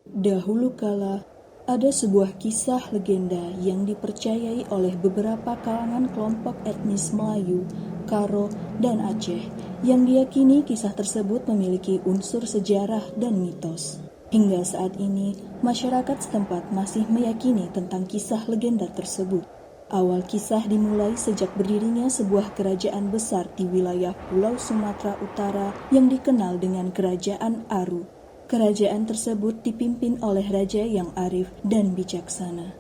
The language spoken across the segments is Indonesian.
Dahulu kala, ada sebuah kisah legenda yang dipercayai oleh beberapa kalangan kelompok etnis Melayu, Karo, dan Aceh, yang diyakini kisah tersebut memiliki unsur sejarah dan mitos. Hingga saat ini, masyarakat setempat masih meyakini tentang kisah legenda tersebut. Awal kisah dimulai sejak berdirinya sebuah kerajaan besar di wilayah Pulau Sumatera Utara yang dikenal dengan Kerajaan Aru. Kerajaan tersebut dipimpin oleh raja yang arif dan bijaksana.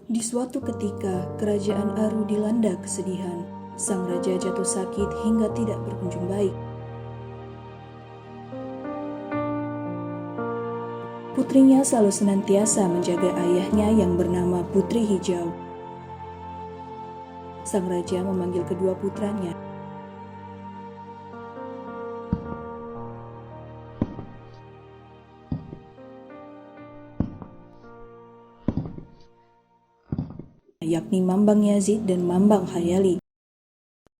Di suatu ketika, kerajaan Aru dilanda kesedihan. Sang raja jatuh sakit hingga tidak berkunjung baik. Putrinya selalu senantiasa menjaga ayahnya yang bernama Putri Hijau. Sang raja memanggil kedua putranya. Yakni Mambang Yazid dan Mambang Hayali.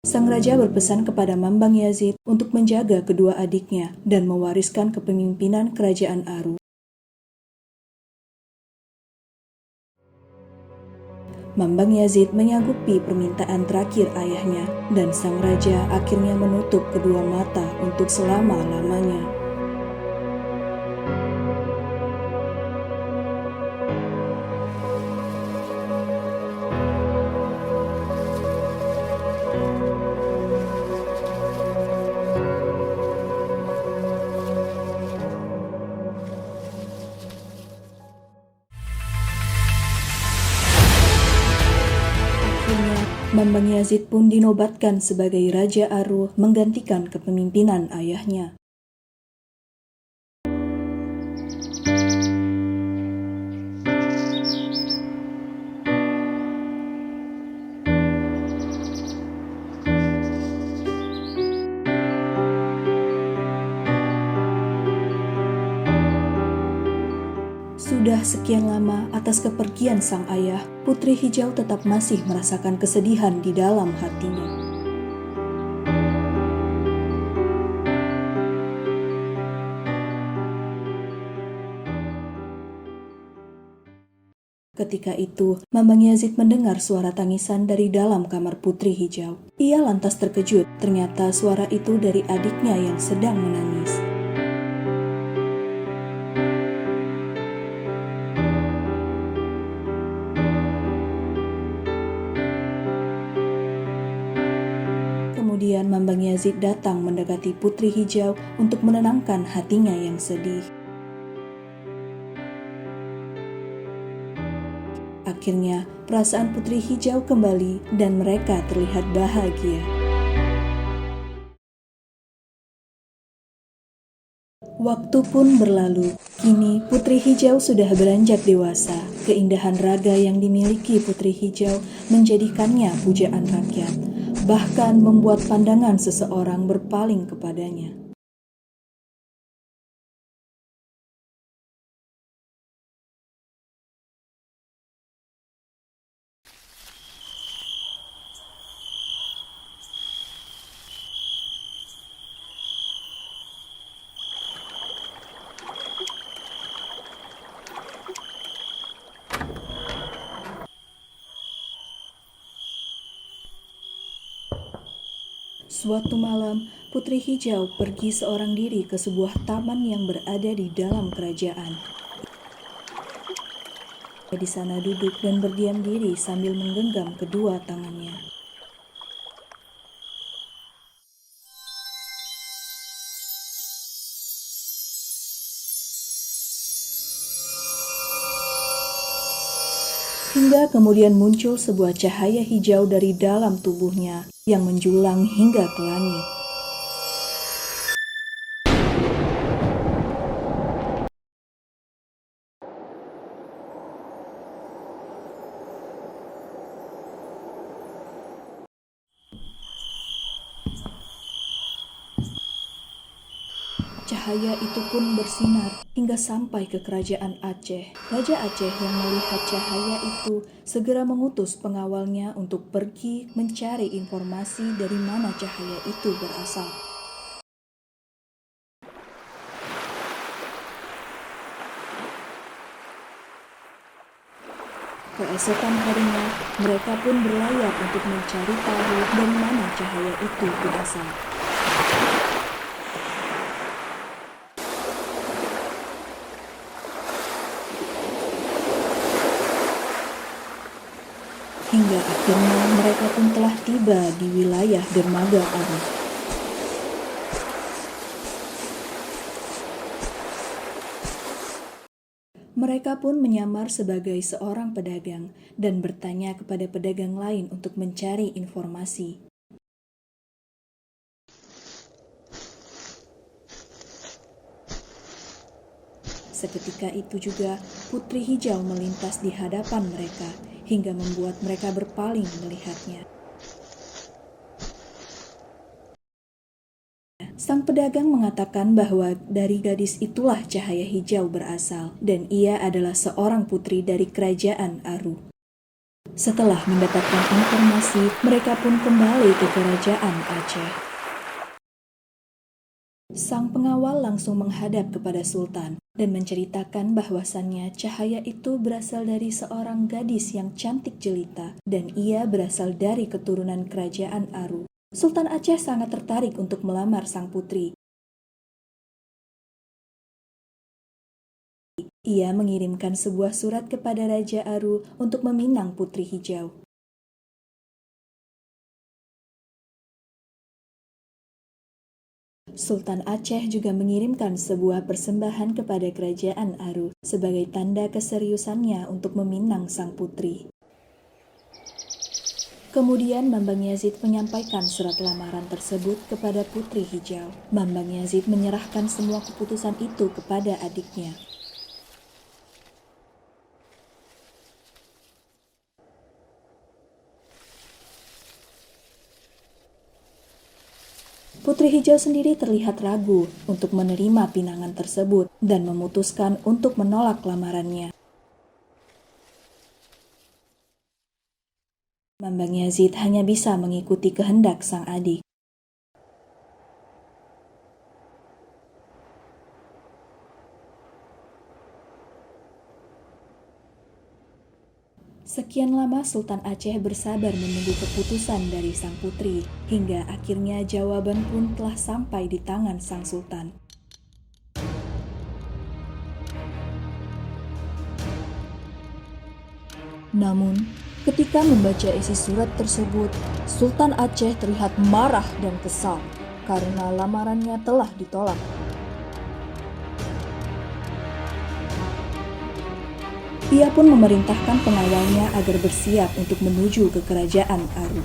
Sang raja berpesan kepada Mambang Yazid untuk menjaga kedua adiknya dan mewariskan kepemimpinan kerajaan Aru. Mambang Yazid menyanggupi permintaan terakhir ayahnya, dan sang raja akhirnya menutup kedua mata untuk selama-lamanya. Mambang Yazid pun dinobatkan sebagai Raja Aru menggantikan kepemimpinan ayahnya. Sudah sekian lama atas kepergian sang ayah, Putri Hijau tetap masih merasakan kesedihan di dalam hatinya. Ketika itu, Mambang Yazid mendengar suara tangisan dari dalam kamar Putri Hijau. Ia lantas terkejut, ternyata suara itu dari adiknya yang sedang menangis. Kemudian Mambang Yazid datang mendekati Putri Hijau untuk menenangkan hatinya yang sedih. Akhirnya, perasaan Putri Hijau kembali dan mereka terlihat bahagia. Waktu pun berlalu. Kini Putri Hijau sudah beranjak dewasa. Keindahan raga yang dimiliki Putri Hijau menjadikannya pujaan rakyat, bahkan membuat pandangan seseorang berpaling kepadanya. Suatu malam, Putri Hijau pergi seorang diri ke sebuah taman yang berada di dalam kerajaan. Ia di sana duduk dan berdiam diri sambil menggenggam kedua tangannya. Hingga kemudian muncul sebuah cahaya hijau dari dalam tubuhnya yang menjulang hingga ke langit. Cahaya itu pun bersinar hingga sampai ke kerajaan Aceh. Raja Aceh yang melihat cahaya itu segera mengutus pengawalnya untuk pergi mencari informasi dari mana cahaya itu berasal. Keesokan harinya, mereka pun berlayar untuk mencari tahu dari mana cahaya itu berasal. Hingga akhirnya mereka pun telah tiba di wilayah dermaga Aru. Mereka pun menyamar sebagai seorang pedagang dan bertanya kepada pedagang lain untuk mencari informasi. Seketika itu juga, Putri Hijau melintas di hadapan mereka hingga membuat mereka berpaling melihatnya. Sang pedagang mengatakan bahwa dari gadis itulah cahaya hijau berasal, dan ia adalah seorang putri dari kerajaan Aru. Setelah mendapatkan informasi, mereka pun kembali ke kerajaan Aceh. Sang pengawal langsung menghadap kepada Sultan dan menceritakan bahwasannya cahaya itu berasal dari seorang gadis yang cantik jelita, dan ia berasal dari keturunan kerajaan Aru. Sultan Aceh sangat tertarik untuk melamar sang putri. Ia mengirimkan sebuah surat kepada Raja Aru untuk meminang Putri Hijau. Sultan Aceh juga mengirimkan sebuah persembahan kepada kerajaan Aru sebagai tanda keseriusannya untuk meminang sang putri. Kemudian Mambang Yazid menyampaikan surat lamaran tersebut kepada Putri Hijau. Mambang Yazid menyerahkan semua keputusan itu kepada adiknya. Putri Hijau sendiri terlihat ragu untuk menerima pinangan tersebut dan memutuskan untuk menolak lamarannya. Mambang Yazid hanya bisa mengikuti kehendak sang adik. Sekian lama Sultan Aceh bersabar menunggu keputusan dari sang putri, hingga akhirnya jawaban pun telah sampai di tangan sang sultan. Namun, ketika membaca isi surat tersebut, Sultan Aceh terlihat marah dan kesal karena lamarannya telah ditolak. Ia pun memerintahkan pengawalnya agar bersiap untuk menuju ke kerajaan Aru.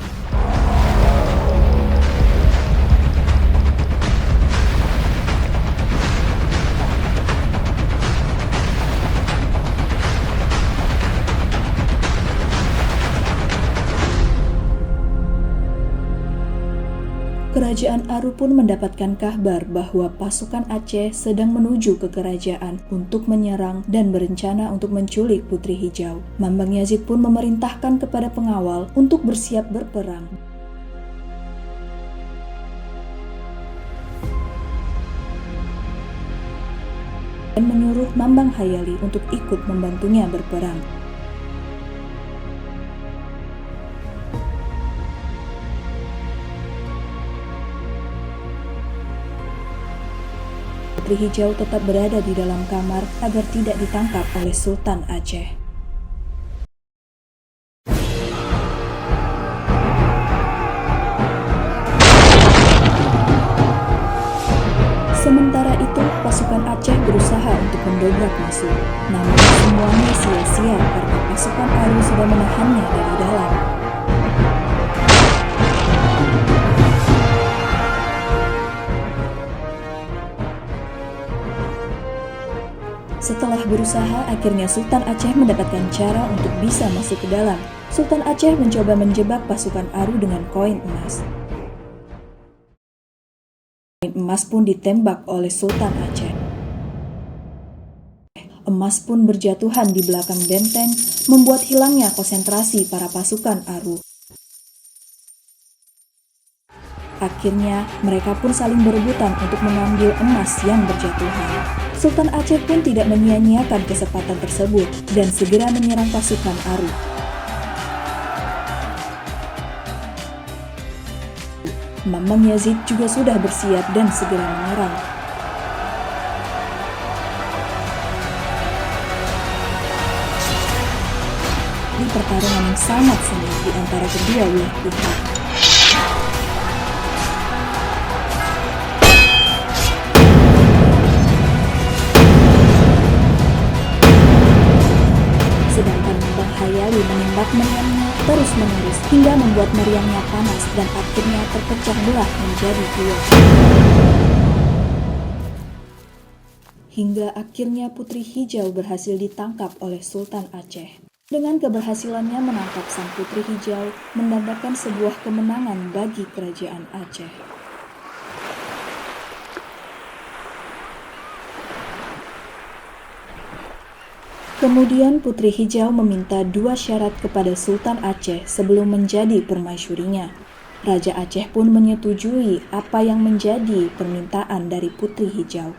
Kerajaan Aru pun mendapatkan kabar bahwa pasukan Aceh sedang menuju ke kerajaan untuk menyerang dan berencana untuk menculik Putri Hijau. Mambang Yazid pun memerintahkan kepada pengawal untuk bersiap berperang. Dan menyuruh Mambang Hayali untuk ikut membantunya berperang. Putri Hijau tetap berada di dalam kamar agar tidak ditangkap oleh Sultan Aceh. Sementara itu, pasukan Aceh berusaha untuk mendobrak musuh. Namun semuanya sia-sia karena pasukan Aru sudah menahannya dari dalam. Setelah berusaha, akhirnya Sultan Aceh mendapatkan cara untuk bisa masuk ke dalam. Sultan Aceh mencoba menjebak pasukan Aru dengan koin emas. Koin emas pun ditembak oleh Sultan Aceh. Emas pun berjatuhan di belakang benteng, membuat hilangnya konsentrasi para pasukan Aru. Akhirnya, mereka pun saling berebutan untuk mengambil emas yang berjatuhan. Sultan Aceh pun tidak menyia-nyiakan kesempatan tersebut dan segera menyerang pasukan Aruk. Mamang Yazid juga sudah bersiap dan segera menyerang. Di pertarungan yang sangat sengit di antara kedua belah pihak. Sedangkan Bang Hayali menembak meriamnya terus-menerus hingga membuat meriamnya panas dan akhirnya terpecah belah menjadi dua. Hingga akhirnya Putri Hijau berhasil ditangkap oleh Sultan Aceh. Dengan keberhasilannya menangkap sang Putri Hijau, menandakan sebuah kemenangan bagi kerajaan Aceh. Kemudian Putri Hijau meminta 2 syarat kepada Sultan Aceh sebelum menjadi permaisurinya. Raja Aceh pun menyetujui apa yang menjadi permintaan dari Putri Hijau.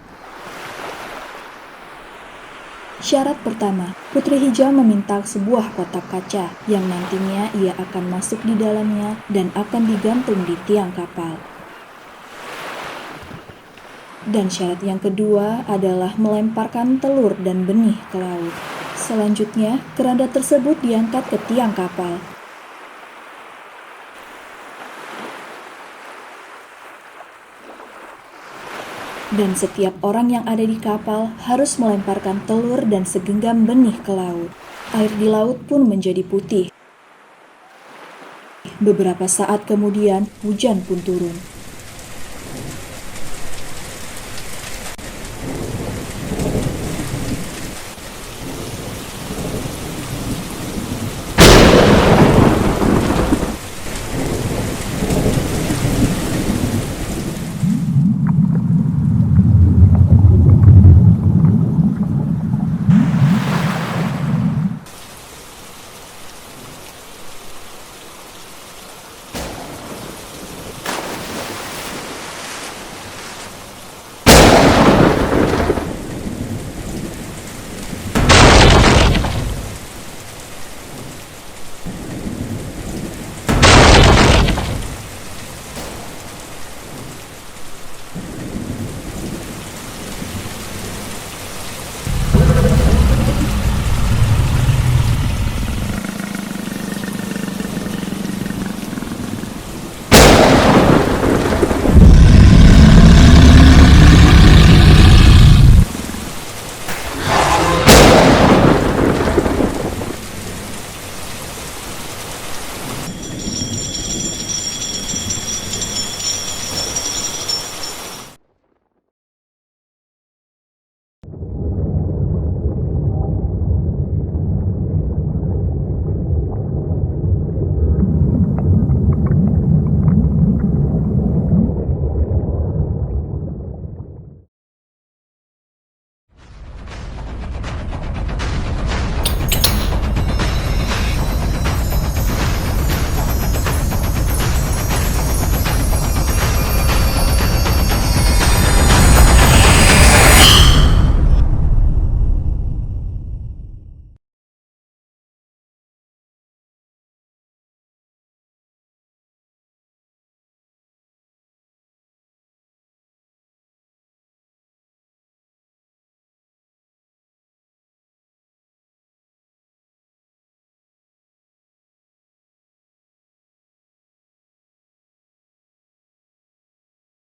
Syarat pertama, Putri Hijau meminta sebuah kotak kaca yang nantinya ia akan masuk di dalamnya dan akan digantung di tiang kapal. Dan syarat yang kedua adalah melemparkan telur dan benih ke laut. Selanjutnya, keranda tersebut diangkat ke tiang kapal. Dan setiap orang yang ada di kapal harus melemparkan telur dan segenggam benih ke laut. Air di laut pun menjadi putih. Beberapa saat kemudian, hujan pun turun.